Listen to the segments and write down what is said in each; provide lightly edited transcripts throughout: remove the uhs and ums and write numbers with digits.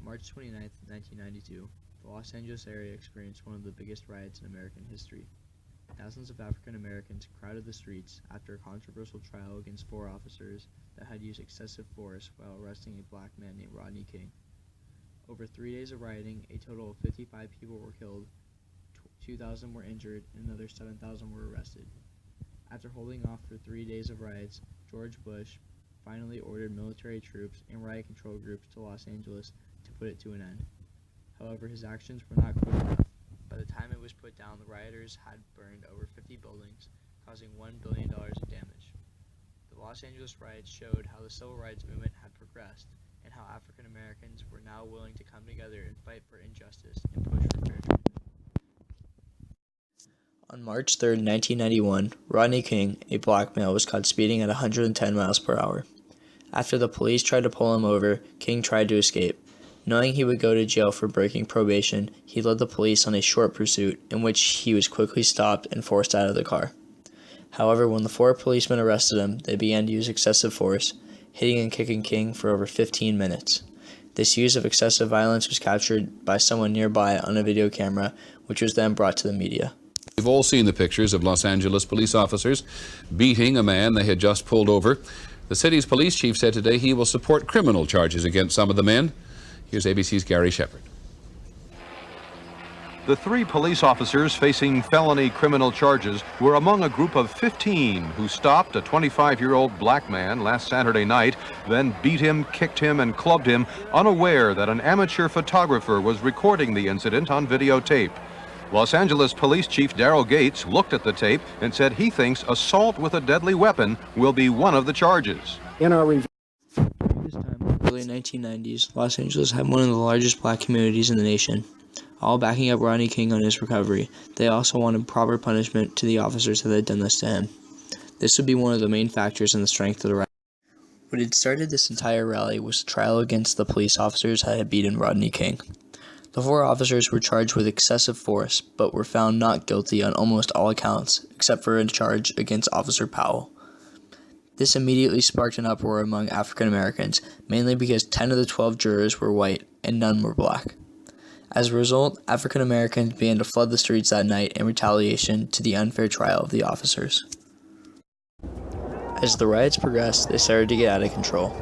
March 29, 1992, the Los Angeles area experienced one of the biggest riots in American history. Thousands of African Americans crowded the streets after a controversial trial against 4 officers that had used excessive force while arresting a black man named Rodney King. Over 3 days of rioting, a total of 55 people were killed, 2,000 were injured, and another 7,000 were arrested. After holding off for 3 days of riots, George Bush finally ordered military troops and riot control groups to Los Angeles to put it to an end. However, his actions were not quick enough. By the time it was put down, the rioters had burned over 50 buildings, causing $1 billion in damage. The Los Angeles riots showed how the civil rights movement had progressed and how African Americans were now willing to come together and fight for injustice and push for fair treatment. On March 3, 1991, Rodney King, a black male, was caught speeding at 110 miles per hour. After the police tried to pull him over, King tried to escape. Knowing he would go to jail for breaking probation, he led the police on a short pursuit in which he was quickly stopped and forced out of the car. However, when the 4 policemen arrested him, they began to use excessive force, hitting and kicking King for over 15 minutes. This use of excessive violence was captured by someone nearby on a video camera, which was then brought to the media. We've all seen the pictures of Los Angeles police officers beating a man they had just pulled over. The city's police chief said today he will support criminal charges against some of the men. Here's ABC's Gary Shepard. The 3 police officers facing felony criminal charges were among a group of 15 who stopped a 25-year-old black man last Saturday night, then beat him, kicked him, and clubbed him, unaware that an amateur photographer was recording the incident on videotape. Los Angeles Police Chief Daryl Gates looked at the tape and said he thinks assault with a deadly weapon will be one of the charges. In our review, during this time, in the early 1990s, Los Angeles had one of the largest black communities in the nation. All backing up Rodney King on his recovery, they also wanted proper punishment to the officers that had done this to him. This would be one of the main factors in the strength of the rally. What had started this entire rally was a trial against the police officers that had beaten Rodney King. The 4 officers were charged with excessive force, but were found not guilty on almost all accounts, except for a charge against Officer Powell. This immediately sparked an uproar among African Americans, mainly because 10 of the 12 jurors were white and none were black. As a result, African Americans began to flood the streets that night in retaliation to the unfair trial of the officers. As the riots progressed, they started to get out of control.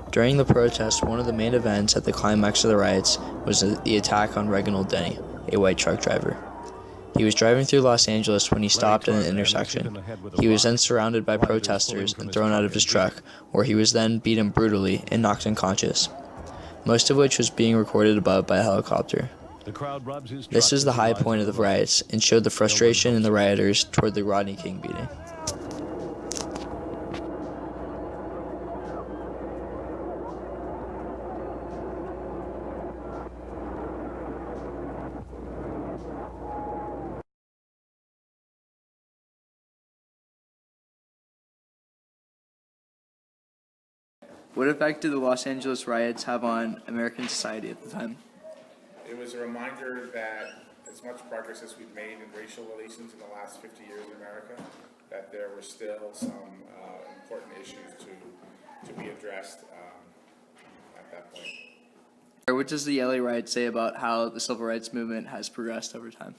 During the protest, one of the main events at the climax of the riots was the attack on Reginald Denny, a white truck driver. He was driving through Los Angeles when he stopped at an intersection. He was then surrounded by protesters and thrown out of his truck, where he was then beaten brutally and knocked unconscious, most of which was being recorded above by a helicopter. This is the high point of the riots and showed the frustration in the rioters toward the Rodney King beating. What effect did the Los Angeles riots have on American society at the time? It was a reminder that as much progress as we've made in racial relations in the last 50 years in America, that there were still some important issues to be addressed at that point. What does the LA riot say about how the civil rights movement has progressed over time?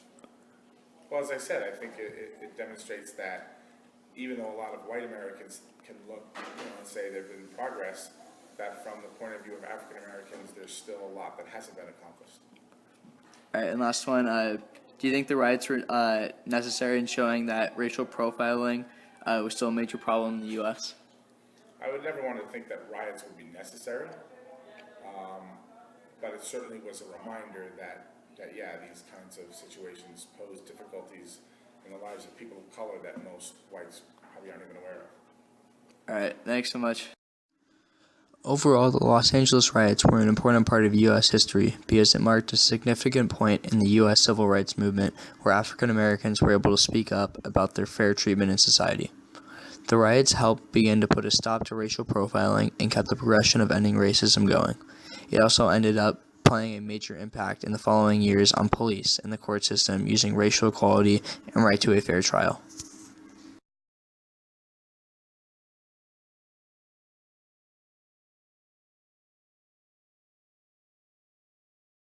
Well, as I said, I think it demonstrates that even though a lot of white Americans can look and say there's been progress, that from the point of view of African Americans, there's still a lot that hasn't been accomplished. All right, and last one, do you think the riots were necessary in showing that racial profiling was still a major problem in the U.S.? I would never want to think that riots would be necessary, but it certainly was a reminder that yeah, these kinds of situations pose difficulties in the lives of people of color that most whites probably aren't even aware of. All right, thanks so much. Overall, the Los Angeles riots were an important part of U.S. history because it marked a significant point in the U.S. civil rights movement where African Americans were able to speak up about their fair treatment in society. The riots helped begin to put a stop to racial profiling and kept the progression of ending racism going. It also ended up playing a major impact in the following years on police and the court system using racial equality and right to a fair trial.